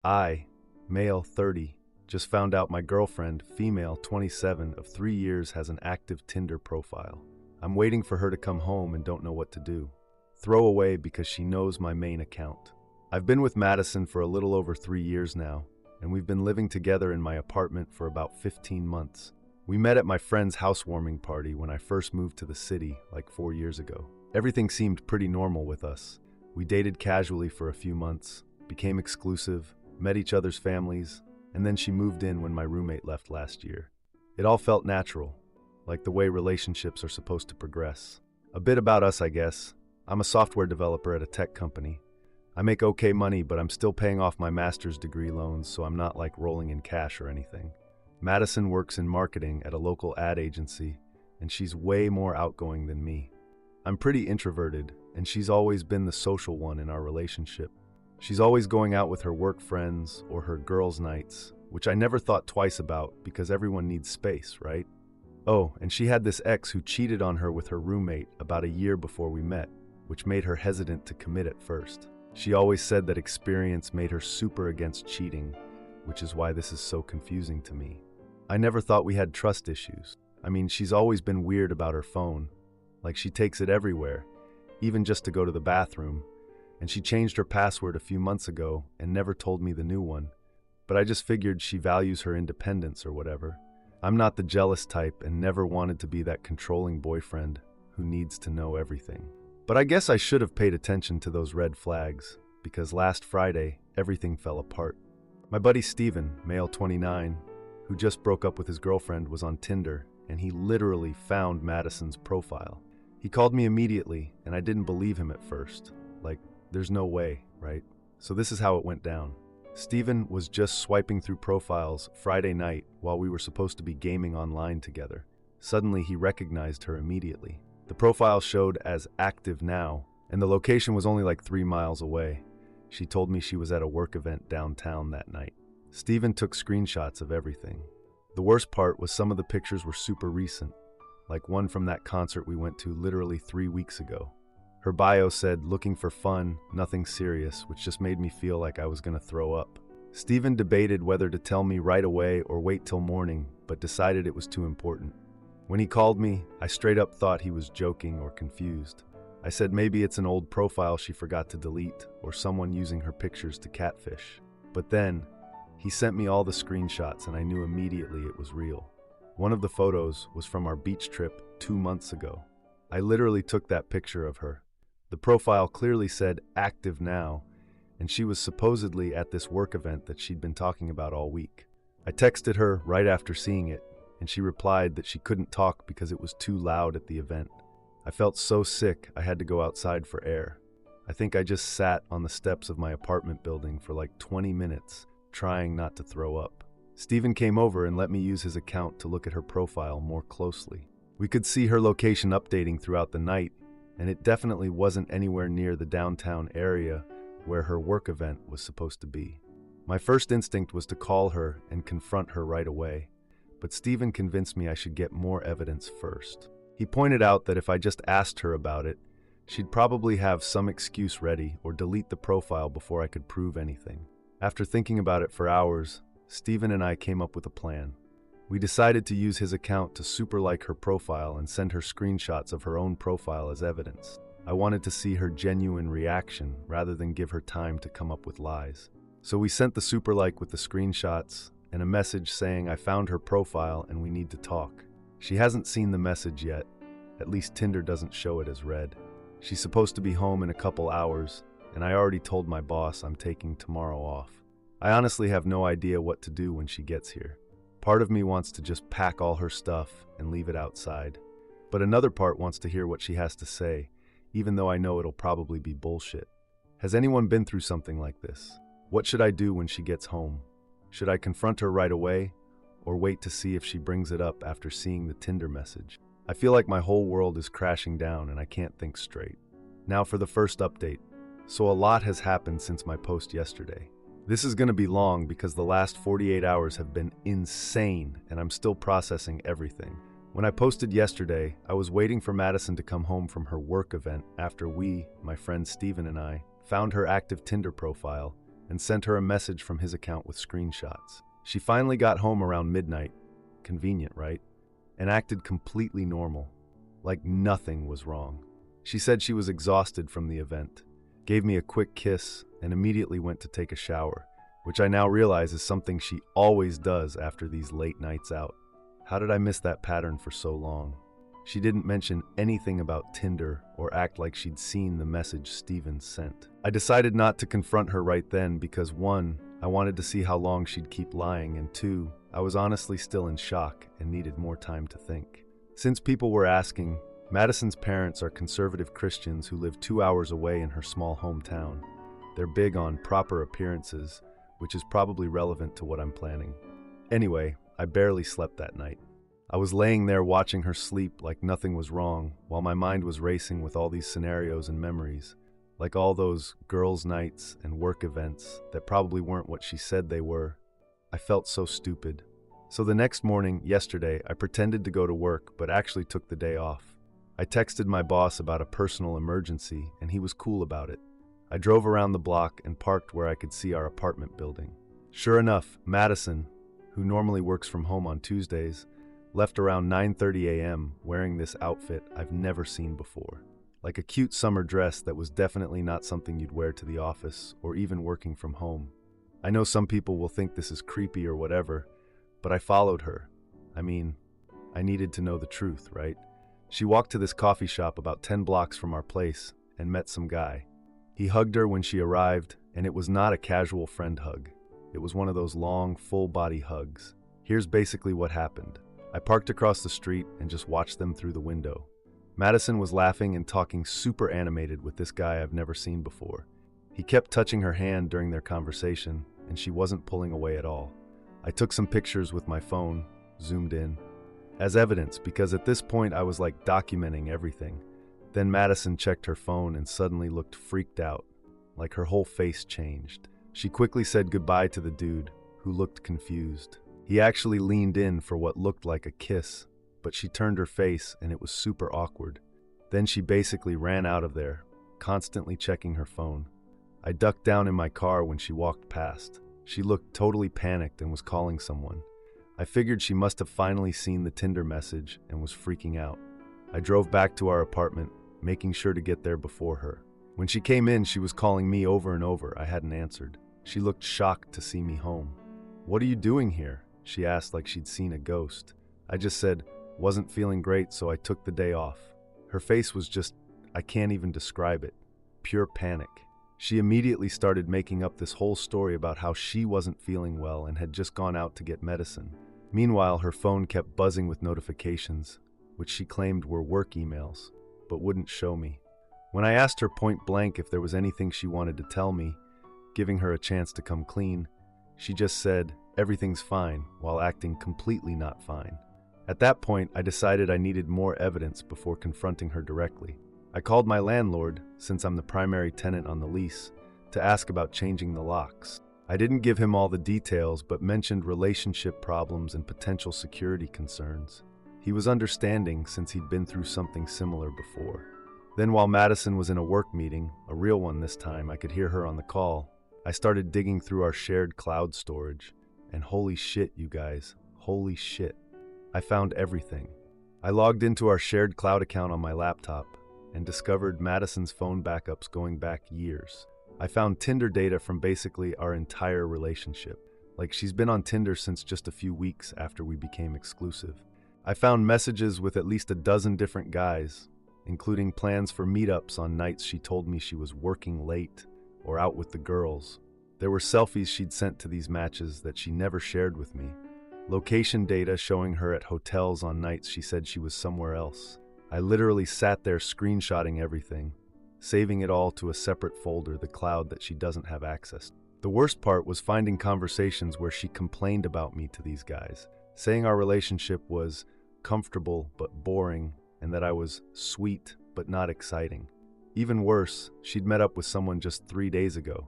I, male 30, just found out my girlfriend, female 27 of 3 years, has an active Tinder profile. I'm waiting for her to come home and don't know what to do. Throw away because she knows my main account. I've been with Madison for a little over 3 years now, and we've been living together in my apartment for about 15 months. We met at my friend's housewarming party when I first moved to the city like 4 years ago. Everything seemed pretty normal with us. We dated casually for a few months, became exclusive, met each other's families, and then she moved in when my roommate left last year. It all felt natural, like the way relationships are supposed to progress. A bit about us, I guess. I'm a software developer at a tech company. I make okay money, but I'm still paying off my master's degree loans, so I'm not like rolling in cash or anything. Madison works in marketing at a local ad agency, and she's way more outgoing than me. I'm pretty introverted, and she's always been the social one in our relationship. She's always going out with her work friends or her girls' nights, which I never thought twice about because everyone needs space, right? Oh, and she had this ex who cheated on her with her roommate about a year before we met, which made her hesitant to commit at first. She always said that experience made her super against cheating, which is why this is so confusing to me. I never thought we had trust issues. I mean, she's always been weird about her phone. Like she takes it everywhere, even just to go to the bathroom. And she changed her password a few months ago and never told me the new one. But I just figured she values her independence or whatever. I'm not the jealous type and never wanted to be that controlling boyfriend who needs to know everything. But I guess I should have paid attention to those red flags, because last Friday, everything fell apart. My buddy Steven, male 29, who just broke up with his girlfriend, was on Tinder, and he literally found Madison's profile. He called me immediately, and I didn't believe him at first. Like, there's no way, right? So this is how it went down. Steven was just swiping through profiles Friday night while we were supposed to be gaming online together. Suddenly, he recognized her immediately. The profile showed as active now, and the location was only like 3 miles away. She told me she was at a work event downtown that night. Steven took screenshots of everything. The worst part was some of the pictures were super recent, like one from that concert we went to literally 3 weeks ago. Her bio said, "Looking for fun, nothing serious," which just made me feel like I was gonna throw up. Steven debated whether to tell me right away or wait till morning, but decided it was too important. When he called me, I straight up thought he was joking or confused. I said maybe it's an old profile she forgot to delete or someone using her pictures to catfish. But then, he sent me all the screenshots and I knew immediately it was real. One of the photos was from our beach trip 2 months ago. I literally took that picture of her. The profile clearly said active now, and she was supposedly at this work event that she'd been talking about all week. I texted her right after seeing it, and she replied that she couldn't talk because it was too loud at the event. I felt so sick I had to go outside for air. I think I just sat on the steps of my apartment building for like 20 minutes, trying not to throw up. Steven came over and let me use his account to look at her profile more closely. We could see her location updating throughout the night, and it definitely wasn't anywhere near the downtown area where her work event was supposed to be. My first instinct was to call her and confront her right away, but Steven convinced me I should get more evidence first. He pointed out that if I just asked her about it, she'd probably have some excuse ready or delete the profile before I could prove anything. After thinking about it for hours, Steven and I came up with a plan. We decided to use his account to superlike her profile and send her screenshots of her own profile as evidence. I wanted to see her genuine reaction rather than give her time to come up with lies. So we sent the superlike with the screenshots and a message saying I found her profile and we need to talk. She hasn't seen the message yet. At least Tinder doesn't show it as read. She's supposed to be home in a couple hours, and I already told my boss I'm taking tomorrow off. I honestly have no idea what to do when she gets here. Part of me wants to just pack all her stuff and leave it outside. But another part wants to hear what she has to say, even though I know it'll probably be bullshit. Has anyone been through something like this? What should I do when she gets home? Should I confront her right away, or wait to see if she brings it up after seeing the Tinder message? I feel like my whole world is crashing down and I can't think straight. Now for the first update. So a lot has happened since my post yesterday. This is going to be long because the last 48 hours have been insane and I'm still processing everything. When I posted yesterday, I was waiting for Madison to come home from her work event after we, my friend Steven and I, found her active Tinder profile and sent her a message from his account with screenshots. She finally got home around midnight, convenient, right? And acted completely normal, like nothing was wrong. She said she was exhausted from the event, gave me a quick kiss, and immediately went to take a shower, which I now realize is something she always does after these late nights out. How did I miss that pattern for so long? She didn't mention anything about Tinder or act like she'd seen the message Steven sent. I decided not to confront her right then because 1, I wanted to see how long she'd keep lying, and 2, I was honestly still in shock and needed more time to think. Since people were asking, Madison's parents are conservative Christians who live 2 hours away in her small hometown. They're big on proper appearances, which is probably relevant to what I'm planning. Anyway, I barely slept that night. I was laying there watching her sleep like nothing was wrong, while my mind was racing with all these scenarios and memories, like all those girls' nights and work events that probably weren't what she said they were. I felt so stupid. So the next morning, yesterday, I pretended to go to work, but actually took the day off. I texted my boss about a personal emergency, and he was cool about it. I drove around the block and parked where I could see our apartment building. Sure enough, Madison, who normally works from home on Tuesdays, left around 9:30 a.m. wearing this outfit I've never seen before. Like a cute summer dress that was definitely not something you'd wear to the office or even working from home. I know some people will think this is creepy or whatever, but I followed her. I mean, I needed to know the truth, right? She walked to this coffee shop about 10 blocks from our place and met some guy. He hugged her when she arrived, and it was not a casual friend hug. It was one of those long, full-body hugs. Here's basically what happened. I parked across the street and just watched them through the window. Madison was laughing and talking super animated with this guy I've never seen before. He kept touching her hand during their conversation, and she wasn't pulling away at all. I took some pictures with my phone, zoomed in, as evidence because at this point I was like documenting everything. Then Madison checked her phone and suddenly looked freaked out, like her whole face changed. She quickly said goodbye to the dude, who looked confused. He actually leaned in for what looked like a kiss, but she turned her face and it was super awkward. Then she basically ran out of there, constantly checking her phone. I ducked down in my car when she walked past. She looked totally panicked and was calling someone. I figured she must have finally seen the Tinder message and was freaking out. I drove back to our apartment, making sure to get there before her. When she came in, she was calling me over and over. I hadn't answered. She looked shocked to see me home. "What are you doing here?" she asked like she'd seen a ghost. I just said, wasn't feeling great, so I took the day off. Her face was just, I can't even describe it, pure panic. She immediately started making up this whole story about how she wasn't feeling well and had just gone out to get medicine. Meanwhile, her phone kept buzzing with notifications, which she claimed were work emails, but wouldn't show me. When I asked her point blank if there was anything she wanted to tell me, giving her a chance to come clean, she just said, "Everything's fine," while acting completely not fine. At that point, I decided I needed more evidence before confronting her directly. I called my landlord, since I'm the primary tenant on the lease, to ask about changing the locks. I didn't give him all the details, but mentioned relationship problems and potential security concerns. He was understanding since he'd been through something similar before. Then while Madison was in a work meeting, a real one this time, I could hear her on the call. I started digging through our shared cloud storage. And holy shit, you guys, holy shit. I found everything. I logged into our shared cloud account on my laptop and discovered Madison's phone backups going back years. I found Tinder data from basically our entire relationship. Like she's been on Tinder since just a few weeks after we became exclusive. I found messages with at least a dozen different guys, including plans for meetups on nights she told me she was working late or out with the girls. There were selfies she'd sent to these matches that she never shared with me. Location data showing her at hotels on nights she said she was somewhere else. I literally sat there screenshotting everything, saving it all to a separate folder, the cloud that she doesn't have access to. The worst part was finding conversations where she complained about me to these guys, saying our relationship was comfortable but boring and that I was sweet but not exciting. Even worse, she'd met up with someone just 3 days ago,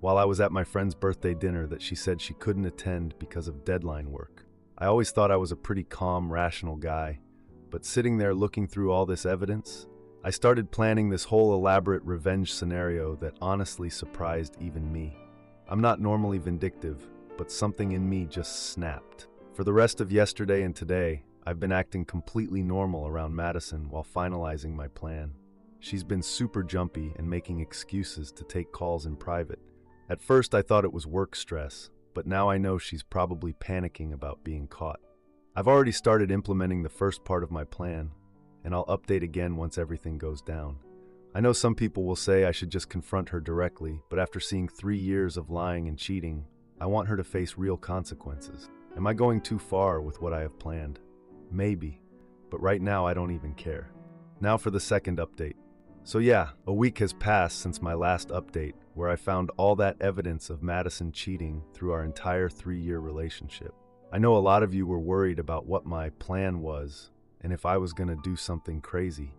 while I was at my friend's birthday dinner that she said she couldn't attend because of deadline work. I always thought I was a pretty calm, rational guy, but sitting there looking through all this evidence, I started planning this whole elaborate revenge scenario that honestly surprised even me. I'm not normally vindictive, but something in me just snapped. For the rest of yesterday and today, I've been acting completely normal around Madison while finalizing my plan. She's been super jumpy and making excuses to take calls in private. At first, I thought it was work stress, but now I know she's probably panicking about being caught. I've already started implementing the first part of my plan, and I'll update again once everything goes down. I know some people will say I should just confront her directly, but after seeing 3 years of lying and cheating, I want her to face real consequences. Am I going too far with what I have planned? Maybe, but right now I don't even care. Now for the second update. So yeah, a week has passed since my last update, where I found all that evidence of Madison cheating through our entire 3-year relationship. I know a lot of you were worried about what my plan was, and if I was gonna do something crazy.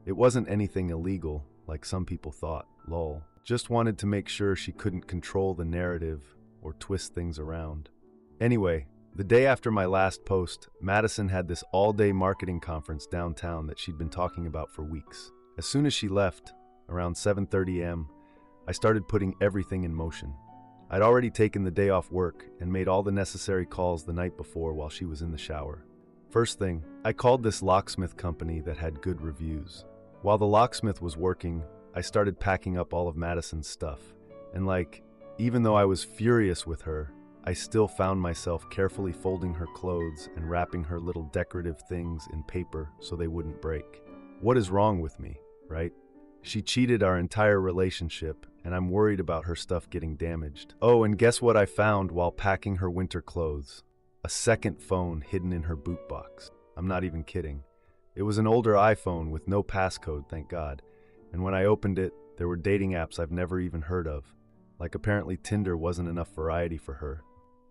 It wasn't anything illegal, like some people thought, lol. Just wanted to make sure she couldn't control the narrative or twist things around. Anyway, the day after my last post, Madison had this all-day marketing conference downtown that she'd been talking about for weeks. As soon as she left, around 7:30 a.m., I started putting everything in motion. I'd already taken the day off work and made all the necessary calls the night before while she was in the shower. First thing, I called this locksmith company that had good reviews. While the locksmith was working, I started packing up all of Madison's stuff. And even though I was furious with her, I still found myself carefully folding her clothes and wrapping her little decorative things in paper so they wouldn't break. What is wrong with me, right? She cheated our entire relationship, and I'm worried about her stuff getting damaged. Oh, and guess what I found while packing her winter clothes? A second phone hidden in her boot box. I'm not even kidding. It was an older iPhone with no passcode, thank God. And when I opened it, there were dating apps I've never even heard of. Like apparently Tinder wasn't enough variety for her.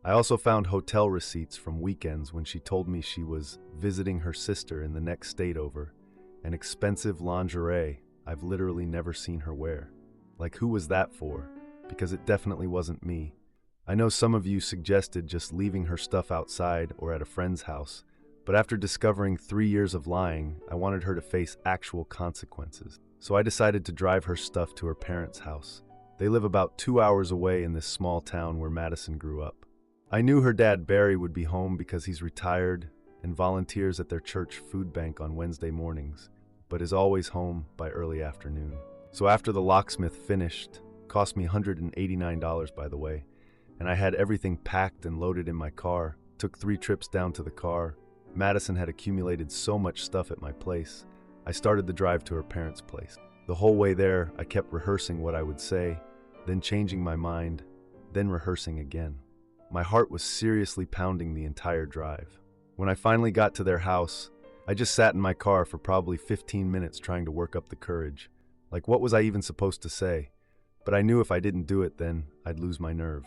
I also found hotel receipts from weekends when she told me she was visiting her sister in the next state over, and expensive lingerie I've literally never seen her wear. Who was that for? Because it definitely wasn't me. I know some of you suggested just leaving her stuff outside or at a friend's house, but after discovering 3 years of lying, I wanted her to face actual consequences. So I decided to drive her stuff to her parents' house. They live about 2 hours away in this small town where Madison grew up. I knew her dad Barry would be home because he's retired and volunteers at their church food bank on Wednesday mornings, but is always home by early afternoon. So after the locksmith finished, cost me $189 by the way, and I had everything packed and loaded in my car, took 3 trips down to the car. Madison had accumulated so much stuff at my place. I started the drive to her parents' place. The whole way there, I kept rehearsing what I would say, then changing my mind, then rehearsing again. My heart was seriously pounding the entire drive. When I finally got to their house, I just sat in my car for probably 15 minutes trying to work up the courage. What was I even supposed to say? But I knew if I didn't do it, then I'd lose my nerve.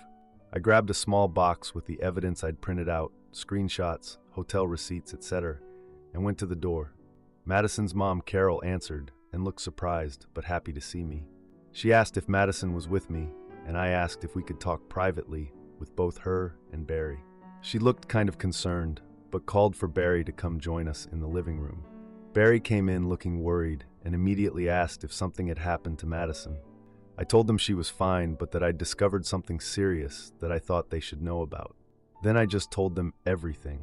I grabbed a small box with the evidence I'd printed out, screenshots, hotel receipts, etc., and went to the door. Madison's mom, Carol, answered and looked surprised but happy to see me. She asked if Madison was with me, and I asked if we could talk privately with both her and Barry. She looked kind of concerned, but called for Barry to come join us in the living room. Barry came in looking worried and immediately asked if something had happened to Madison. I told them she was fine, but that I'd discovered something serious that I thought they should know about. Then I just told them everything.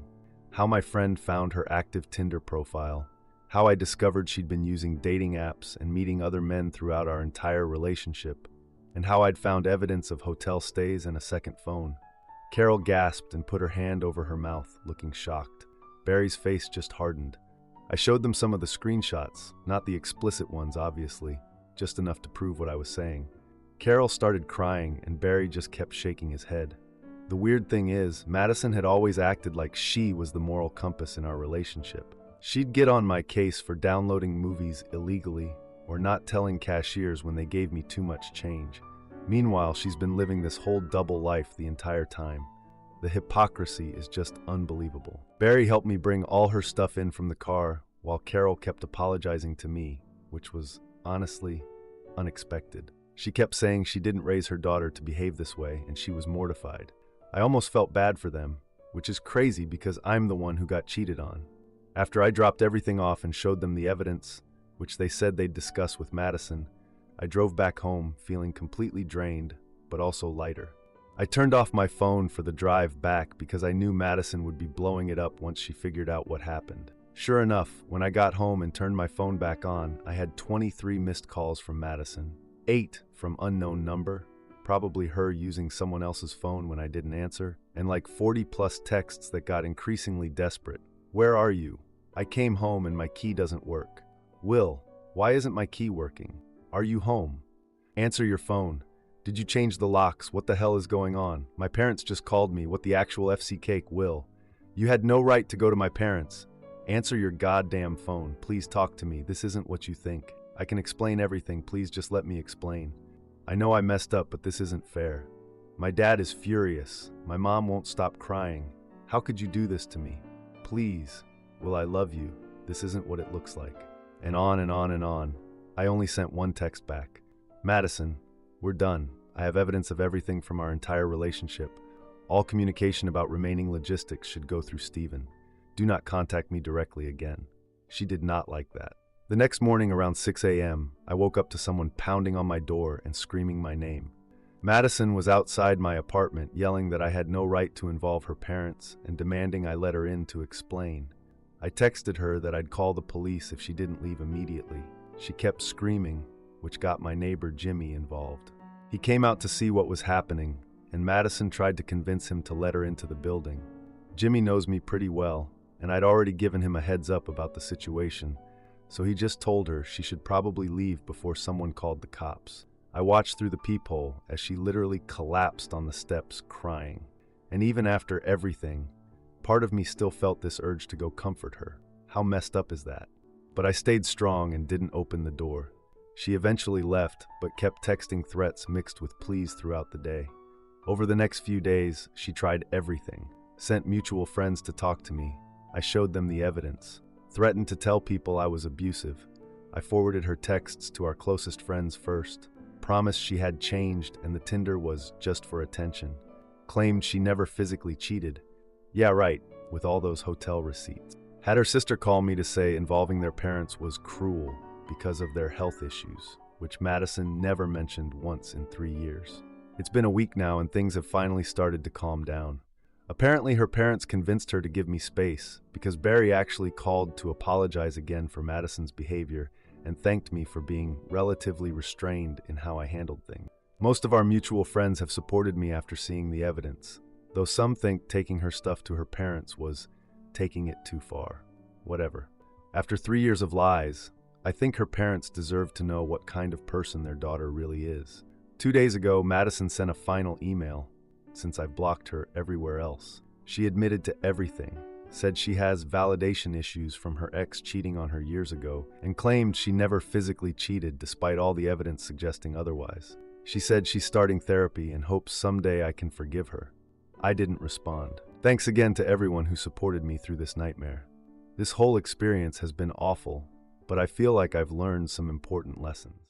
How my friend found her active Tinder profile, how I discovered she'd been using dating apps and meeting other men throughout our entire relationship, and how I'd found evidence of hotel stays and a second phone. Carol gasped and put her hand over her mouth, looking shocked. Barry's face just hardened. I showed them some of the screenshots, not the explicit ones obviously, just enough to prove what I was saying. Carol started crying and Barry just kept shaking his head. The weird thing is, Madison had always acted like she was the moral compass in our relationship. She'd get on my case for downloading movies illegally or not telling cashiers when they gave me too much change. Meanwhile, she's been living this whole double life the entire time. The hypocrisy is just unbelievable. Barry helped me bring all her stuff in from the car while Carol kept apologizing to me, which was honestly unexpected. She kept saying she didn't raise her daughter to behave this way and she was mortified. I almost felt bad for them, which is crazy because I'm the one who got cheated on. After I dropped everything off and showed them the evidence, which they said they'd discuss with Madison, I drove back home feeling completely drained, but also lighter. I turned off my phone for the drive back because I knew Madison would be blowing it up once she figured out what happened. Sure enough, when I got home and turned my phone back on, I had 23 missed calls from Madison. 8 from unknown number, probably her using someone else's phone when I didn't answer, and like 40 plus texts that got increasingly desperate. Where are you? I came home and my key doesn't work. Will, why isn't my key working? Are you home? Answer your phone. Did you change the locks? What the hell is going on? My parents just called me. What the actual FC cake, Will? You had no right to go to my parents. Answer your goddamn phone. Please talk to me. This isn't what you think. I can explain everything. Please just let me explain. I know I messed up, but this isn't fair. My dad is furious. My mom won't stop crying. How could you do this to me? Please. Will, I love you. This isn't what it looks like. And on and on and on. I only sent one text back. Madison, we're done. I have evidence of everything from our entire relationship. All communication about remaining logistics should go through Steven. Do not contact me directly again. She did not like that. The next morning around 6 a.m., I woke up to someone pounding on my door and screaming my name. Madison was outside my apartment yelling that I had no right to involve her parents and demanding I let her in to explain. I texted her that I'd call the police if she didn't leave immediately. She kept screaming, which got my neighbor Jimmy involved. He came out to see what was happening, and Madison tried to convince him to let her into the building. Jimmy knows me pretty well, and I'd already given him a heads up about the situation, so he just told her she should probably leave before someone called the cops. I watched through the peephole as she literally collapsed on the steps crying. And even after everything, part of me still felt this urge to go comfort her. How messed up is that? But I stayed strong and didn't open the door. She eventually left, but kept texting threats mixed with pleas throughout the day. Over the next few days, she tried everything. Sent mutual friends to talk to me. I showed them the evidence. Threatened to tell people I was abusive. I forwarded her texts to our closest friends first. Promised she had changed and the Tinder was just for attention. Claimed she never physically cheated. Yeah, right, with all those hotel receipts. Had her sister call me to say involving their parents was cruel because of their health issues, which Madison never mentioned once in 3 years. It's been a week now and things have finally started to calm down. Apparently her parents convinced her to give me space because Barry actually called to apologize again for Madison's behavior and thanked me for being relatively restrained in how I handled things. Most of our mutual friends have supported me after seeing the evidence, though some think taking her stuff to her parents was taking it too far. Whatever. After 3 years of lies, I think her parents deserve to know what kind of person their daughter really is. 2 days ago, Madison sent a final email, since I blocked her everywhere else. She admitted to everything, said she has validation issues from her ex cheating on her years ago, and claimed she never physically cheated despite all the evidence suggesting otherwise. She said she's starting therapy and hopes someday I can forgive her. I didn't respond. Thanks again to everyone who supported me through this nightmare. This whole experience has been awful, but I feel like I've learned some important lessons.